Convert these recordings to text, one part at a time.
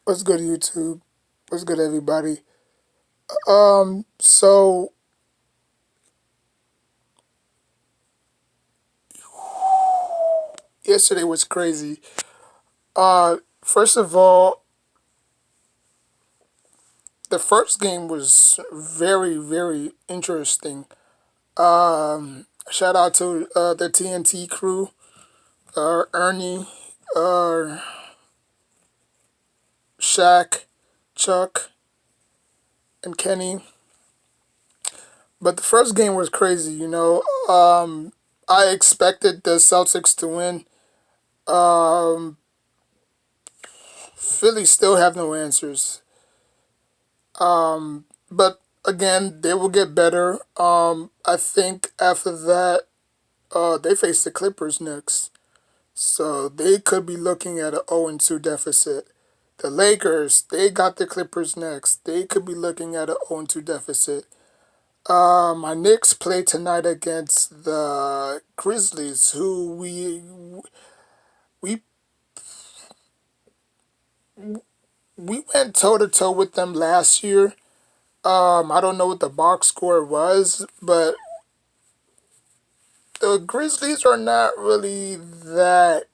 What's good, YouTube? What's good, everybody? So yesterday was crazy. First of all, the first game was very, very interesting. Shout out to the TNT crew, Ernie, uh, Shaq, Chuck, and Kenny. But the first game was crazy. I expected the Celtics to win. Um, Philly still have no answers. But again, they will get better. I think after that, they face the Clippers next, so they could be looking at an 0-2 deficit. The Lakers, they got the Clippers next. They could be looking at an 0-2 deficit. My Knicks play tonight against the Grizzlies, who we we went toe to toe with them last year. I don't know what the box score was, but the Grizzlies are not really that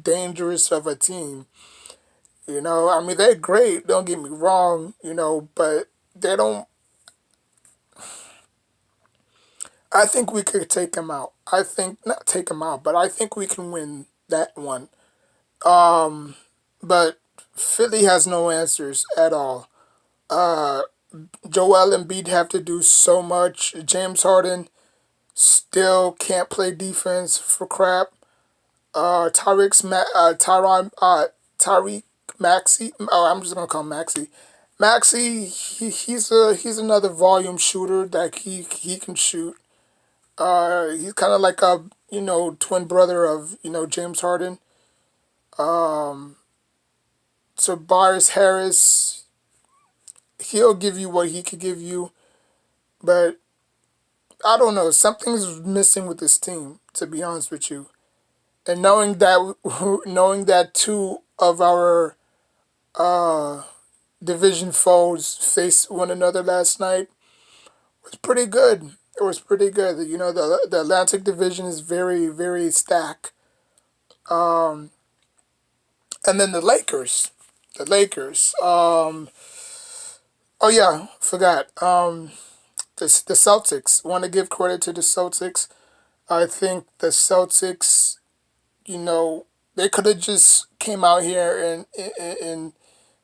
dangerous of a team. I mean, they're great, don't get me wrong, but they don't. I think we could take them out. I think, not take them out, but I think we can win that one. But Philly has no answers at all. Uh, Joel Embiid have to do so much. James Harden still can't play defense for crap. Tyreek Maxey. Oh, I'm just gonna call him Maxey. Maxey, he's another volume shooter that he can shoot. He's kind of like a twin brother of James Harden. Tobias Harris, he'll give you what he could give you, but I don't know. Something's missing with this team, to be honest with you. And knowing that two of our division foes faced one another last night was pretty good. It was pretty good. The Atlantic Division is very, very stacked. And then the Lakers. The Lakers. Oh yeah, forgot. The Celtics. Want to give credit to the Celtics. I think the Celtics, they could have just came out here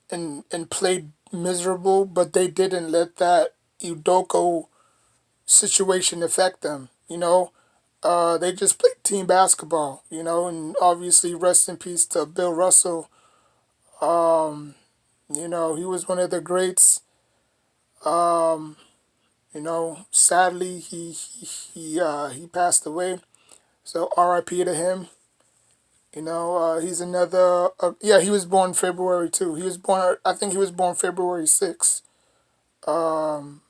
and played miserable, but they didn't let that Udoko situation affect them. They just played team basketball. And obviously rest in peace to Bill Russell. He was one of the greats. Sadly he passed away. So R.I.P. to him. He's another. Yeah, he was born February too. He was born. I think he was born February 6th. I'm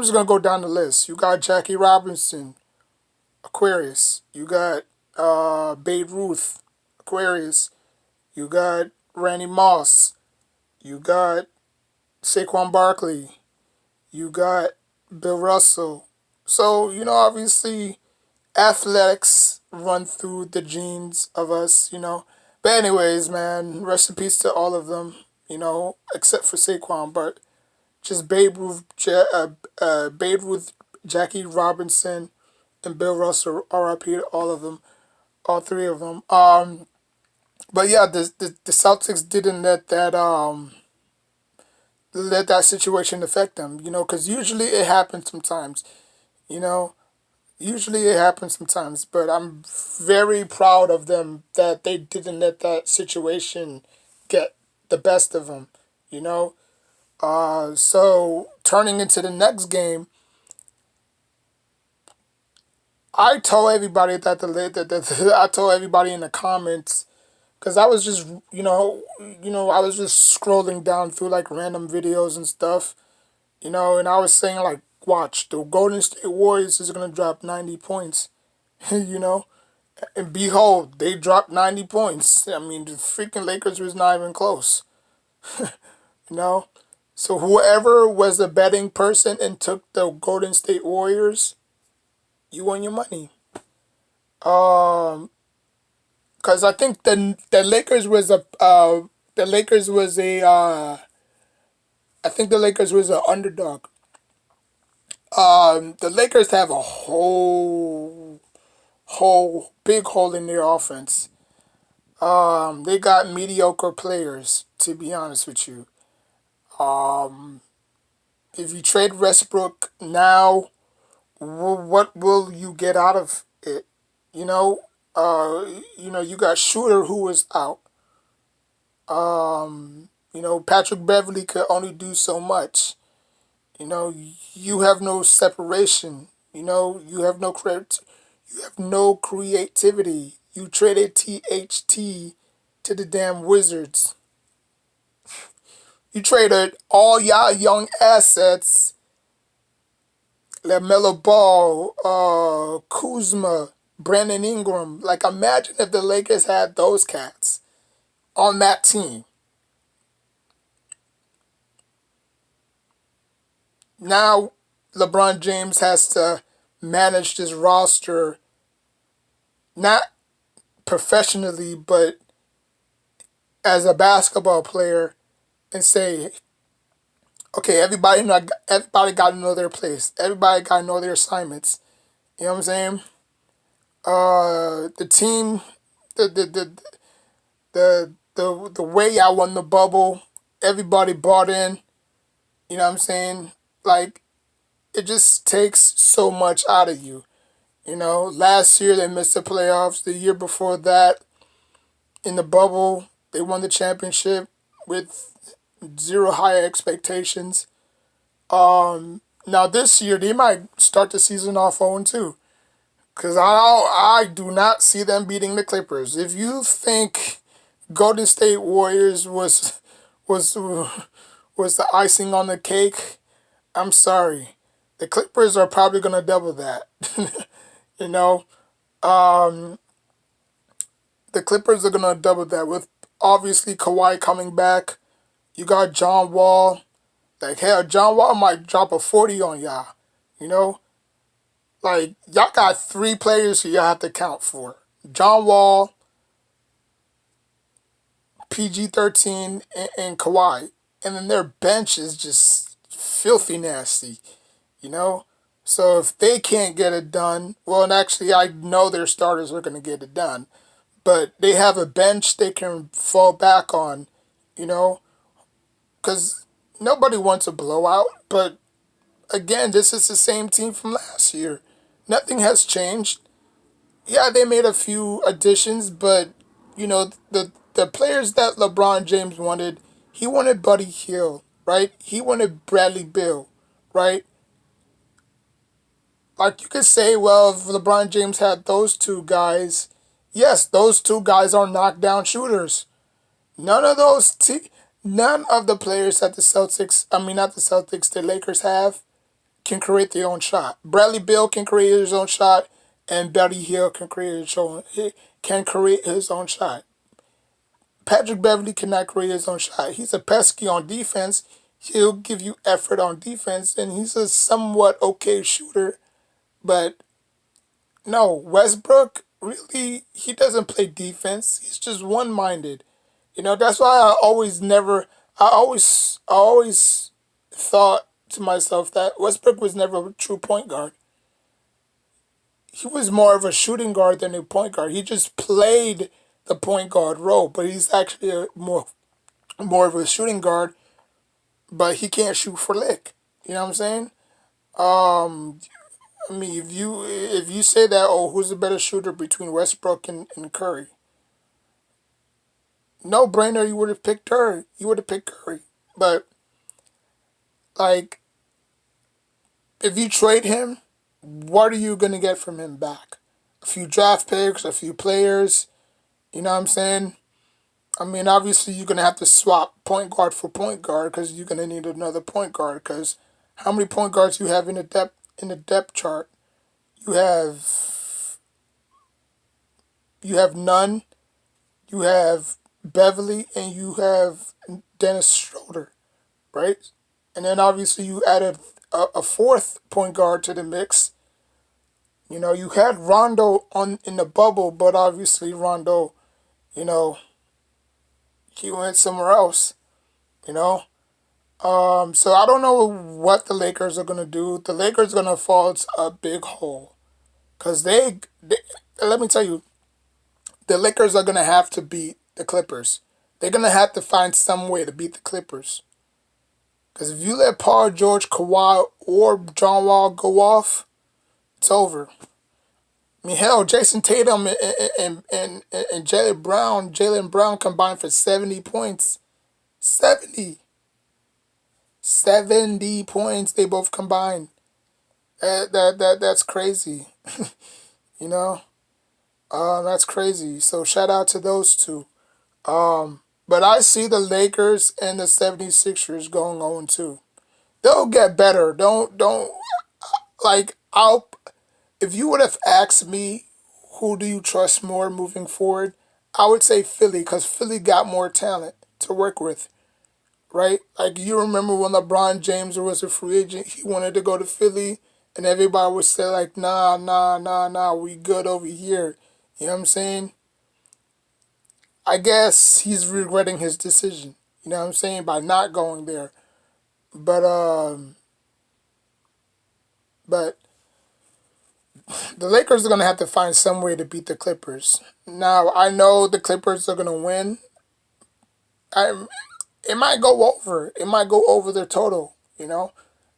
just gonna go down the list. You got Jackie Robinson, Aquarius. You got Babe Ruth, Aquarius. You got Randy Moss. You got Saquon Barkley. You got Bill Russell. So obviously, athletics run through the genes of us. But anyways, man, rest in peace to all of them. Except for Saquon, but just Babe Ruth, Jackie Robinson, and Bill Russell. R.I.P. to all of them, all three of them. But yeah, the Celtics didn't let that situation affect them. Because usually it happens sometimes. You know, Usually it happens sometimes, but I'm very proud of them that they didn't let that situation get the best of them. You know. So turning into the next game, I told everybody I told everybody in the comments because I was just I was just scrolling down through like random videos and stuff, and I was saying like, watch the Golden State Warriors is gonna drop 90 points, you know, And behold, they dropped 90 points. I mean, the freaking Lakers was not even close. You know? So whoever was the betting person and took the Golden State Warriors, you won your money. Because I think the Lakers was a the Lakers was a I think the Lakers was an underdog. The Lakers have a whole big hole in their offense. They got mediocre players, to be honest with you. Um, if you trade Westbrook now, what will you get out of it? You know, you got Shooter who was out. Patrick Beverly could only do so much. You know, you have no separation. You have you have no creativity. You traded THT to the damn Wizards. You traded all y'all young assets, LaMelo Ball, Kuzma, Brandon Ingram. Like, imagine if the Lakers had those cats on that team. Now, LeBron James has to manage this roster, not professionally, but as a basketball player, and say, okay, everybody got to know their place. Everybody got to know their assignments. You know what I'm saying? The team, the the the the way I won the bubble, everybody bought in. You know what I'm saying? Like, it just takes so much out of you. Last year they missed the playoffs. The year before that, in the bubble, they won the championship with zero high expectations. Now this year they might start the season off 0-2, because I do not see them beating the Clippers. If you think Golden State Warriors was was the icing on the cake, I'm sorry. The Clippers are probably gonna double that. you know, the Clippers are gonna double that with obviously Kawhi coming back. You got John Wall. Like, hell, John Wall might drop a 40 on y'all. You know, like, y'all got three players who y'all have to count for: John Wall, PG-13, and Kawhi. And then their bench is just filthy nasty. You know. So if they can't get it done, well, and actually I know their starters are gonna get it done, but they have a bench they can fall back on. You know, because nobody wants a blowout. But again, this is the same team from last year. Nothing has changed. Yeah, they made a few additions, but the players that LeBron James wanted, he wanted Buddy Hield, right? He wanted Bradley Beal, right? Like, you could say, well, if LeBron James had those two guys, yes, those two guys are knockdown shooters. None of none of the players that not the Celtics, the Lakers have, can create their own shot. Bradley Beal can create his own shot, and Buddy Hield can create his own shot. Patrick Beverly cannot create his own shot. He's a pesky on defense. He'll give you effort on defense, and he's a somewhat okay shooter. But no, Westbrook, really, he doesn't play defense. He's just one-minded. That's why I always thought to myself that Westbrook was never a true point guard. He was more of a shooting guard than a point guard. He just played the point guard role, but he's actually more of a shooting guard. But he can't shoot for lick. You know what I'm saying? Um, I mean, if you say that, oh, who's the better shooter between Westbrook and Curry? No brainer, you would have picked Curry. You would have picked Curry. But, like, if you trade him, what are you gonna get from him back? A few draft picks, a few players. You know what I'm saying? I mean, obviously you're gonna have to swap point guard for point guard because you're gonna need another point guard. Because how many point guards you have in the depth chart? You have You have Nunn, you have Beverly, and you have Dennis Schroeder, right? And then obviously you added a fourth point guard to the mix. You know, you had Rondo on in the bubble, but obviously Rondo, you know, he went somewhere else. You know, so I don't know what the Lakers are gonna do. The Lakers are gonna fall into a big hole because they let me tell you, the Lakers are gonna have to beat the Clippers. They're gonna have to find some way to beat the Clippers. Because if you let Paul George, Kawhi, or John Wall go off, it's over. I mean, hell, Jason Tatum and Jalen Brown combined for 70 points. 70. 70 points they both combined. That's crazy. You know? That's crazy. So shout out to those two. But I see the Lakers and the 76ers going on too. They'll get better. Don't like I'll if you would have asked me who do you trust more moving forward, I would say Philly because Philly got more talent to work with, right? Like you remember when LeBron James was a free agent, he wanted to go to Philly, and everybody would say like, nah, nah, nah, nah, we good over here. You know what I'm saying? I guess he's regretting his decision. You know what I'm saying by not going there. But but the Lakers are gonna have to find some way to beat the Clippers. Now I know the Clippers are gonna win. I it might go over. It might go over their total. You know,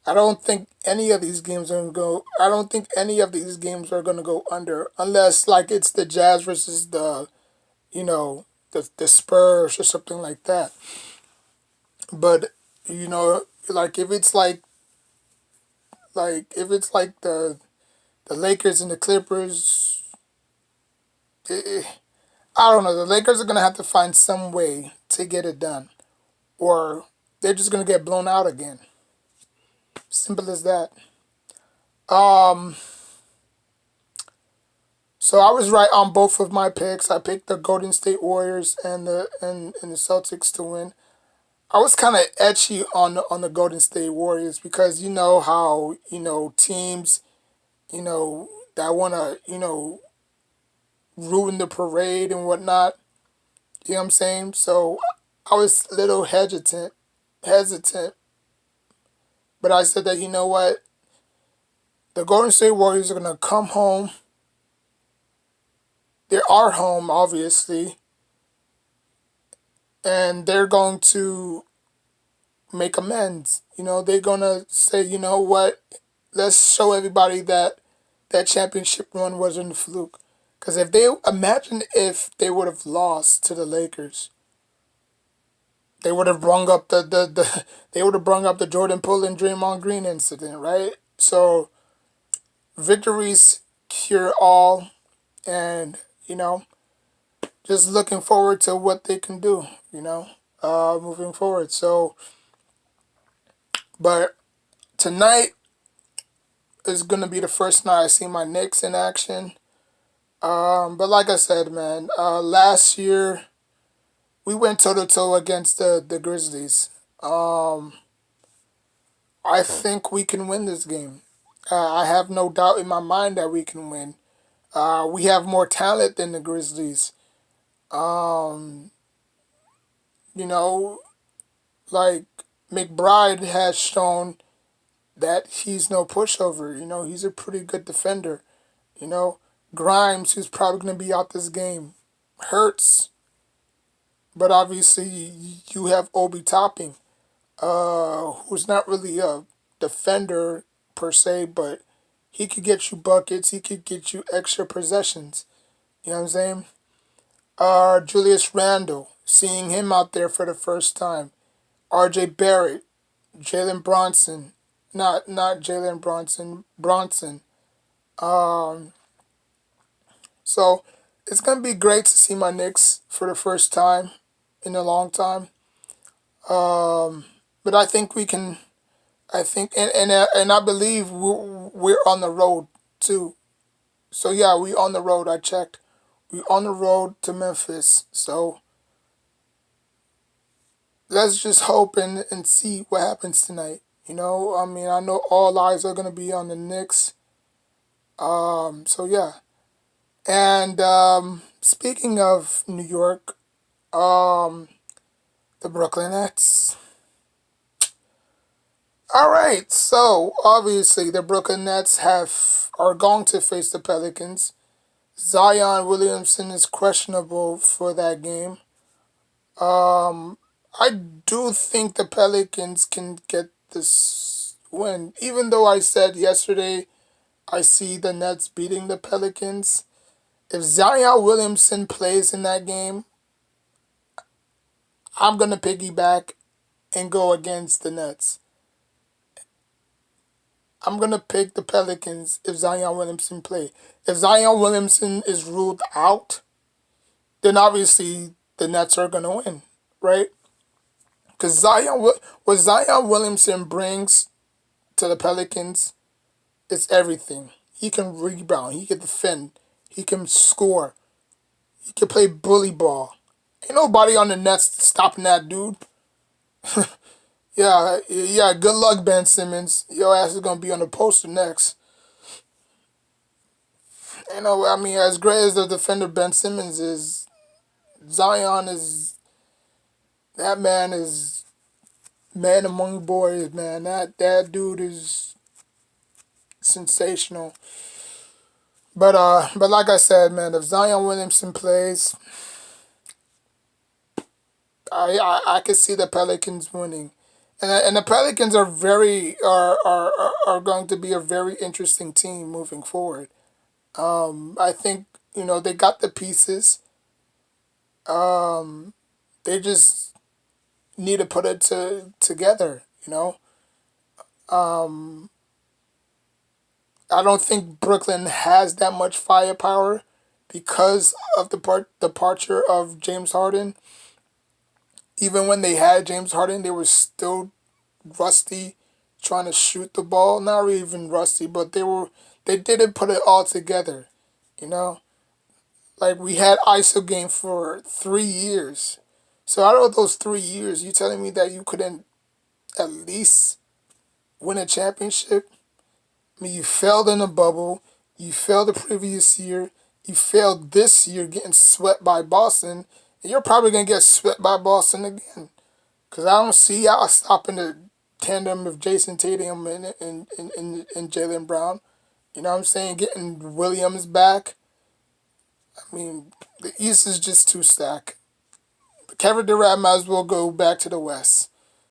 I don't think any of these games are gonna go. I don't think any of these games are gonna go under unless like it's the Jazz versus the you know the Spurs or something like that. But you know, like if it's like the Lakers and the Clippers, eh, I don't know. The Lakers are gonna have to find some way to get it done, or they're just gonna get blown out again. Simple as that. Um, so I was right on both of my picks. I picked the Golden State Warriors and the Celtics to win. I was kind of etchy on the Golden State Warriors because you know how teams that want to ruin the parade and whatnot. You know what I'm saying? So I was a little hesitant, but I said that you know what, the Golden State Warriors are gonna come home. They are home, obviously, and they're going to make amends. You know, they're gonna say, you know what, let's show everybody that that championship run wasn't a fluke. Because if they imagine if they would have lost to the Lakers, they would have brung up the they would have brung up the Jordan Poole and Draymond Green incident, right? So victories cure all, and you know, just looking forward to what they can do. You know, moving forward. So, but tonight is gonna be the first night I see my Knicks in action. But like I said, man, last year we went toe to toe against the Grizzlies. Um, I think we can win this game. I have no doubt in my mind that we can win. We have more talent than the Grizzlies. Um, you know, like McBride has shown that he's no pushover. You know, he's a pretty good defender. You know, Grimes, who's probably going to be out this game, hurts. But obviously, you have Obi Topping, who's not really a defender per se, but he could get you buckets. He could get you extra possessions. You know what I'm saying? Julius Randle, seeing him out there for the first time. R.J. Barrett, Jalen Bronson, not Jalen Bronson, Bronson. Um, so it's gonna be great to see my Knicks for the first time in a long time. Um, but I think we can. I think and I believe we're on the road too. So yeah, we on the road. I checked. We on the road to Memphis, so let's just hope and see what happens tonight. I mean, I know all eyes are gonna be on the Knicks. So yeah. And speaking of New York, um, the Brooklyn Nets. All right, so obviously the Brooklyn Nets are going to face the Pelicans. Zion Williamson is questionable for that game. Um, I do think the Pelicans can get this win, even though I said yesterday I see the Nets beating the Pelicans. If Zion Williamson plays in that game, I'm gonna piggyback and go against the Nets. I'm gonna pick the Pelicans if Zion Williamson play. If Zion Williamson is ruled out, then obviously the Nets are gonna win, right? Because what Zion Williamson brings to the Pelicans is everything. He can rebound, he can defend, he can score, he can play bully ball. Ain't nobody on the Nets stopping that dude. Yeah, yeah. Good luck, Ben Simmons. Your ass is gonna be on the poster next. I mean, as great as the defender Ben Simmons is, Zion is that man is man among boys, man. That dude is sensational. But like I said, man, if Zion Williamson plays, I could see the Pelicans winning, and the Pelicans are going to be a very interesting team moving forward. I think they got the pieces. Um, they just need to put it together. Um, I don't think Brooklyn has that much firepower because of the departure of James Harden. Even when they had James Harden, they were still rusty trying to shoot the ball. Not even rusty, but they didn't put it all together. You know, like we had ISO game for 3 years. So out of those 3 years, you telling me that you couldn't at least win a championship? I mean, you failed in the bubble. You failed the previous year. You failed this year getting swept by Boston. And you're probably going to get swept by Boston again. Because I don't see y'all stopping the tandem of Jason Tatum and Jaylen Brown. You know what I'm saying? Getting Williams back. I mean, the East is just too stacked. Kevin Durant might as well go back to the West.